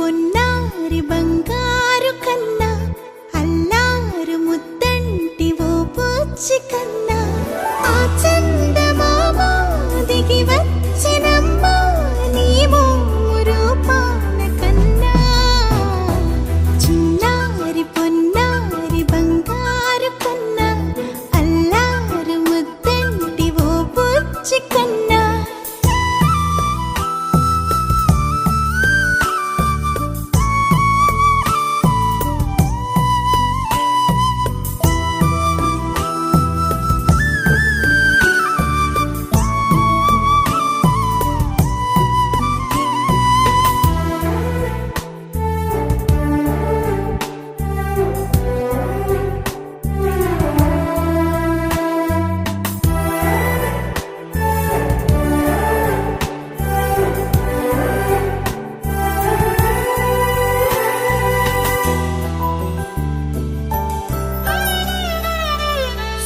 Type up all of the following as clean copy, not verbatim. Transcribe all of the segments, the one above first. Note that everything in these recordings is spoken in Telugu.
పొన్నారి బంగారు కన్నా అల్లారు ముద్దంటి ఓ పుచ్చి కన్నా ఆ చందమామ దిగి వచ్చినమ్మ నీ రూపాన కన్నా చిన్నారి పొన్నారి బంగారు కన్నా అల్లారు ముద్దంటి ఓ పుచ్చి కన్నా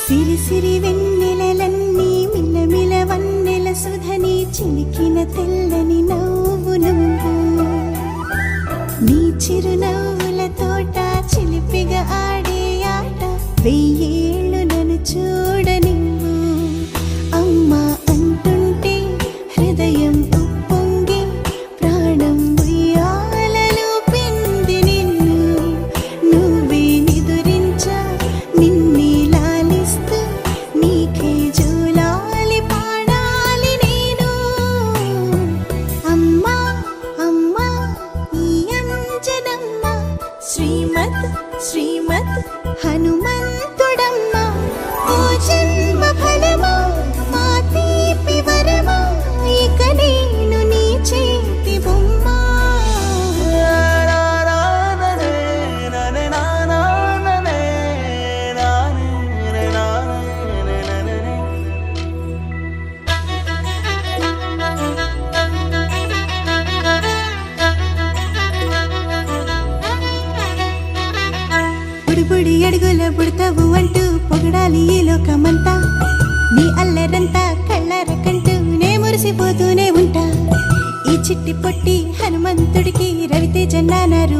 సిరి సిరి వెన్నెలలన్నీ మిలమిల వన్నెల సుధని చిలికిన తెల్లని నవ్వు నువ్వు నీ చిరునవ్వుల తోట చిలిపిగా ఆడే ఆట వెయ్యేళ్ళు నన్ను చూడ నువ్వు అమ్మా అంటుంటే హృదయం ఉప్పొంగి ప్రాణం ఉయ్యాలలో పిండి నిన్ను నువ్వే నిదురించా నిన్నే శ్రీమద్ హనుమంతుడమ్మ ఓ జన్మ ఫలమా మా తీపి వరమా ఇక నేను నీ చేతి బొమ్మ బుడి అడుగుల బుడతావు అంటూ పొగడాలి ఈ లోకమంతా నీ అల్లరంతా కళ్ళారకంటూ నే మురిసిపోతూనే ఉంటా ఈ చిట్టి పొట్టి హనుమంతుడికి రవితేజ నాన్నారు